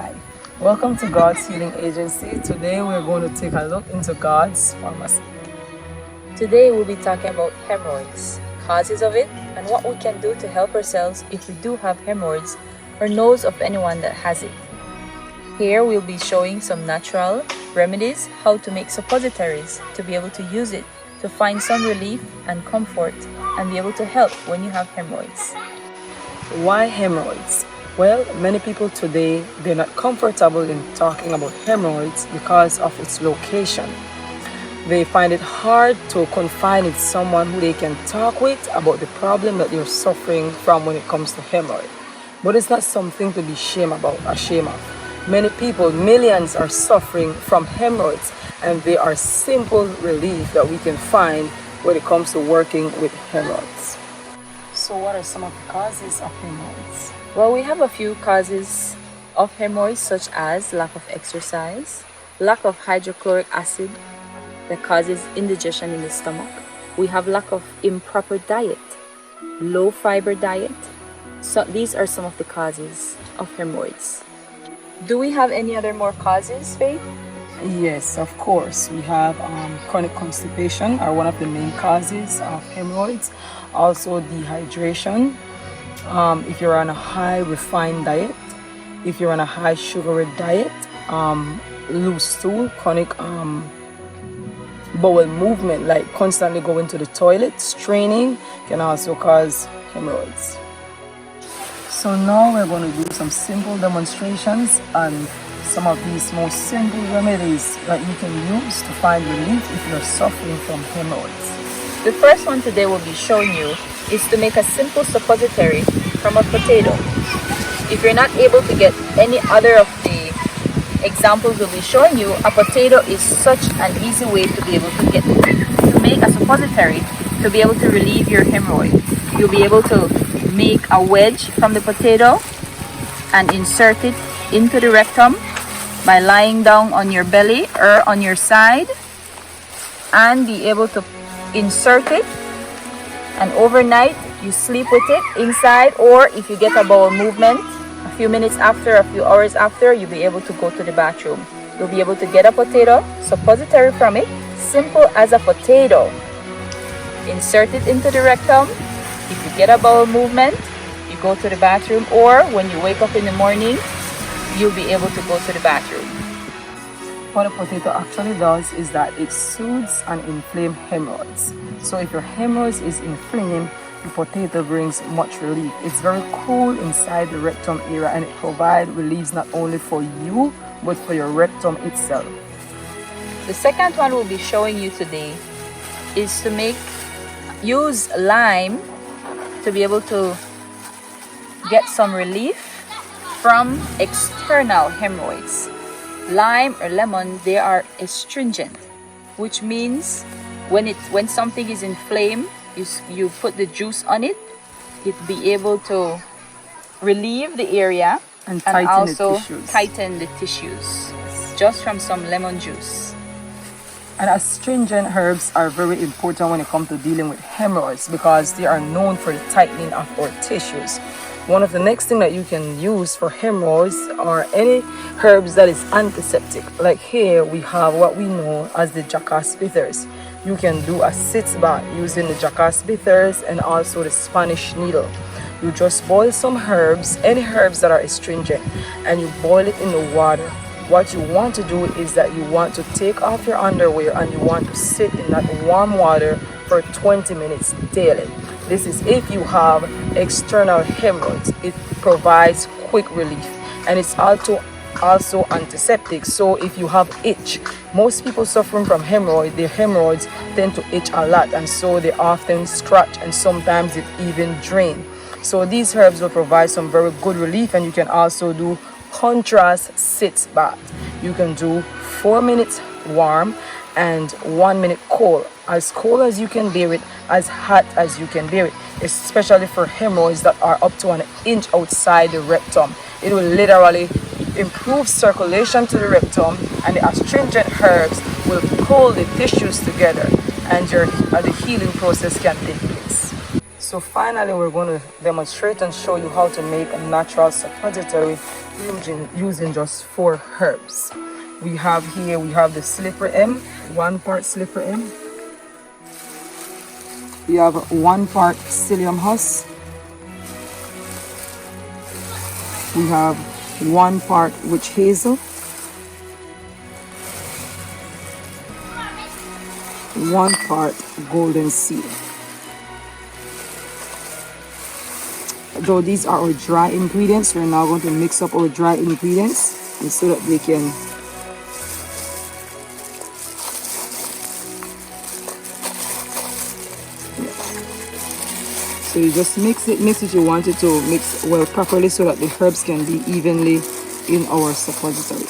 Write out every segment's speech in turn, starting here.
Hi, welcome to God's Healing Agency. Today we're going to take a look into God's pharmacy. Today we'll be talking about hemorrhoids, causes of it, and what we can do to help ourselves if we do have hemorrhoids or knows of anyone that has it. Here we'll be showing some natural remedies, how to make suppositories to be able to use it to find some relief and comfort and be able to help when you have hemorrhoids. Why hemorrhoids? Well, many people today, they're not comfortable in talking about hemorrhoids because of its location. They find it hard to confide in someone who they can talk with about the problem that they're suffering from when it comes to hemorrhoid. But it's not something to be ashamed of. Many people, millions, are suffering from hemorrhoids, and they are simple relief that we can find when it comes to working with hemorrhoids. So what are some of the causes of hemorrhoids? Well, we have a few causes of hemorrhoids, such as lack of exercise, lack of hydrochloric acid that causes indigestion in the stomach. We have lack of improper diet, low fiber diet. So these are some of the causes of hemorrhoids. Do we have any other more causes, Faith? Yes, of course. We have chronic constipation are one of the main causes of hemorrhoids. Also dehydration. If you're on a high refined diet, if you're on a high sugary diet, loose stool, chronic bowel movement, like constantly going to the toilet, straining, can also cause hemorrhoids. So now we're going to do some simple demonstrations on some of these most simple remedies that you can use to find relief if you're suffering from hemorrhoids. The first one today we'll be showing you is to make a simple suppository from a potato. If you're not able to get any other of the examples we'll be showing you, a potato is such an easy way to be able to get to make a suppository to be able to relieve your hemorrhoid. You'll be able to make a wedge from the potato and insert it into the rectum by lying down on your belly or on your side, and be able to insert it, and overnight you sleep with it inside, or if you get a bowel movement a few minutes after, a few hours after, you'll be able to go to the bathroom. You'll be able to get a potato suppository from it, simple as a potato. Insert it into the rectum. If you get a bowel movement, you go to the bathroom, or when you wake up in the morning, you'll be able to go to the bathroom. What a potato actually does is that it soothes and inflames hemorrhoids. So if your hemorrhoids is inflamed, the potato brings much relief. It's very cool inside the rectum area, and it provides relief not only for you, but for your rectum itself. The second one we'll be showing you today is to use lime to be able to get some relief from external hemorrhoids. Lime or lemon, they are astringent, which means when something is inflamed, you put the juice on it, it'll be able to relieve the area and also tighten the tissues just from some lemon juice. And astringent herbs are very important when it comes to dealing with hemorrhoids because they are known for the tightening of our tissues. One of the next thing that you can use for hemorrhoids are any herbs that is antiseptic. Like here we have what we know as the jackass bitters. You can do a sitz bath using the jackass bitters and also the Spanish needle. You just boil some herbs, any herbs that are astringent, and you boil it in the water. What you want to do is that you want to take off your underwear and you want to sit in that warm water for 20 minutes daily. This is if you have external hemorrhoids. It provides quick relief, and it's also antiseptic. So if you have itch, most people suffering from their hemorrhoids tend to itch a lot, and so they often scratch, and sometimes it even drain. So these herbs will provide some very good relief, and you can also do contrast sitz bath. You can do 4 minutes warm and 1 minute cold as you can bear it, as hot as you can bear it, especially for hemorrhoids that are up to 1 inch outside the rectum. It will literally improve circulation to the rectum, and the astringent herbs will pull the tissues together, and the healing process can take place. So finally, we're going to demonstrate and show you how to make a natural suppository using just 4 herbs. We have here, we have the slipper M, 1 part slipper M. We have 1 part psyllium husk. We have 1 part witch hazel. 1 part golden seal. Though these are our dry ingredients, we're now going to mix up our dry ingredients and so that they can so you just mix it if you want it to mix well properly so that the herbs can be evenly in our suppository.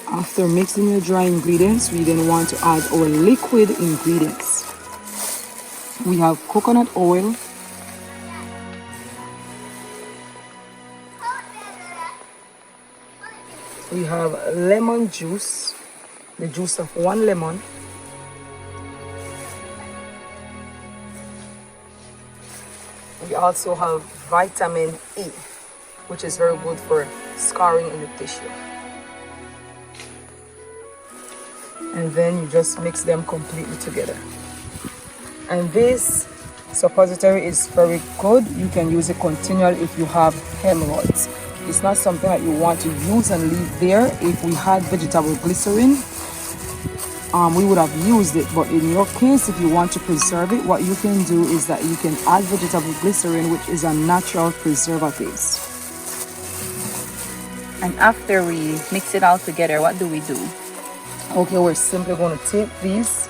After mixing your dry ingredients, we then want to add our liquid ingredients. We have coconut oil, we have lemon juice, the juice of 1 lemon, we also have vitamin E, which is very good for scarring in the tissue. And then you just mix them completely together. And this suppository is very good. You can use it continually if you have hemorrhoids. It's not something that you want to use and leave there. If we had vegetable glycerin, we would have used it. But in your case, if you want to preserve it, what you can do is that you can add vegetable glycerin, which is a natural preservative. And after we mix it all together, what do we do? Okay, we're simply going to take these.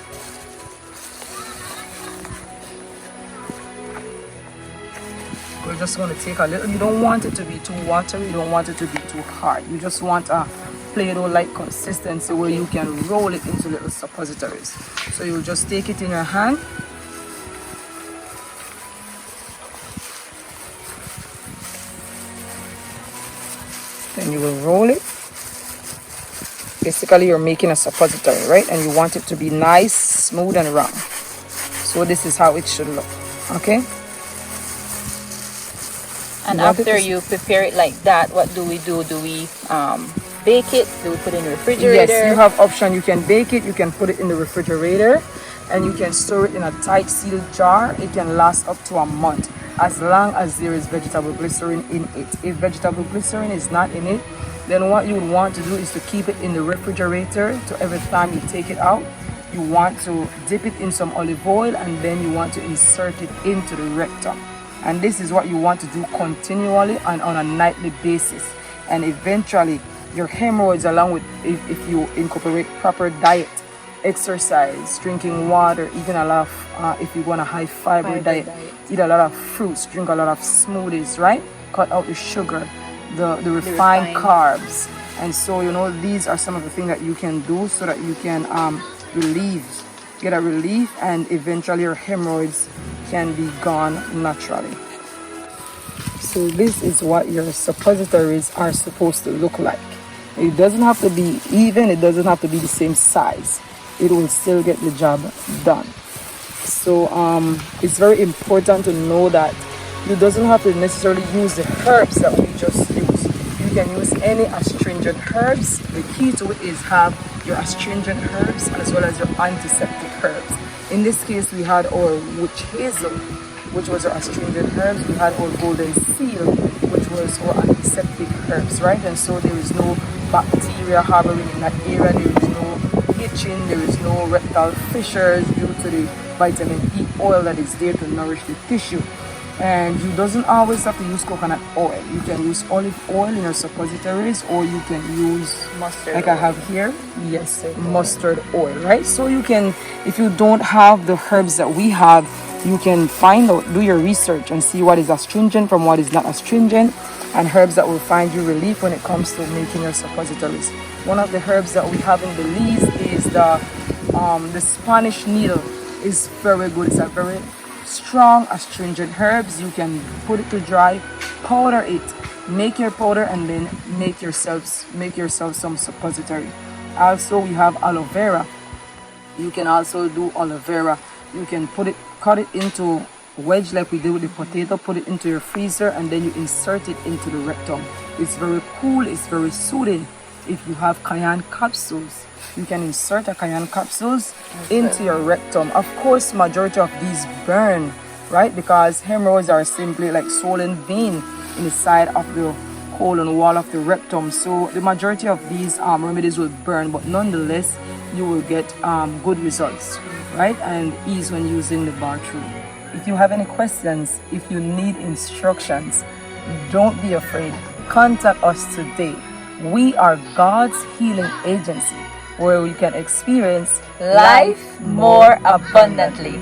We're just going to take a little. You don't want it to be too watery. You don't want it to be too hard. You just want a Play-Doh-like consistency where you can roll it into little suppositories. So you'll just take it in your hand. Then you will roll it. Basically, you're making a suppository, right? And you want it to be nice, smooth, and round. So this is how it should look, okay? And after you prepare it like that, what do we do? Do we bake it? Do we put it in the refrigerator? Yes, you have option. You can bake it, you can put it in the refrigerator, and you can store it in a tight sealed jar. It can last up to a month as long as there is vegetable glycerin in it. If vegetable glycerin is not in it, then what you would want to do is to keep it in the refrigerator. So every time you take it out, you want to dip it in some olive oil, and then you want to insert it into the rectum. And this is what you want to do continually and on a nightly basis. And eventually your hemorrhoids, along with if you incorporate proper diet, exercise, drinking water, eating a lot of if you want a high fiber diet, eat a lot of fruits, drink a lot of smoothies, right? Cut out the sugar, the refined carbs. And so, you know, these are some of the things that you can do so that you can get a relief, and eventually your hemorrhoids can be gone naturally. So this is what your suppositories are supposed to look like. It doesn't have to be even, it doesn't have to be the same size. It will still get the job done. So it's very important to know that you doesn't have to necessarily use the herbs that we just used. You can use any astringent herbs. The key to it is have your astringent herbs as well as your antiseptic herbs. In this case, we had our witch hazel, which was our astringent herbs. We had our golden seal, which was our antiseptic herbs, right? And so there is no bacteria harboring in that area. There is no itching. There is no rectal fissures due to the vitamin E oil that is there to nourish the tissue. And you doesn't always have to use coconut oil. You can use olive oil in your suppositories, or you can use mustard like oil. I have here. Yes, mustard oil, right? So you can, if you don't have the herbs that we have, you can find out, do your research and see what is astringent from what is not astringent, and herbs that will find you relief when it comes to making your suppositories. One of the herbs that we have in Belize is the Spanish needle. Is very good. It's a very strong astringent herbs. You can put it to dry, powder it, make your powder, and then make yourself some suppository. Also, we have aloe vera. You can also do aloe vera. You can cut it into wedge like we did with the potato, put it into your freezer, and then you insert it into the rectum. It's very cool, it's very soothing. If you have cayenne capsules, you can insert a cayenne capsules into your rectum. Of course, majority of these burn, right? Because hemorrhoids are simply like swollen vein in the side of the colon wall of the rectum. So the majority of these remedies will burn, but nonetheless, you will get good results, right? And ease when using the bathroom. If you have any questions, if you need instructions, don't be afraid. Contact us today. We are God's healing agency, where we can experience Life more abundantly.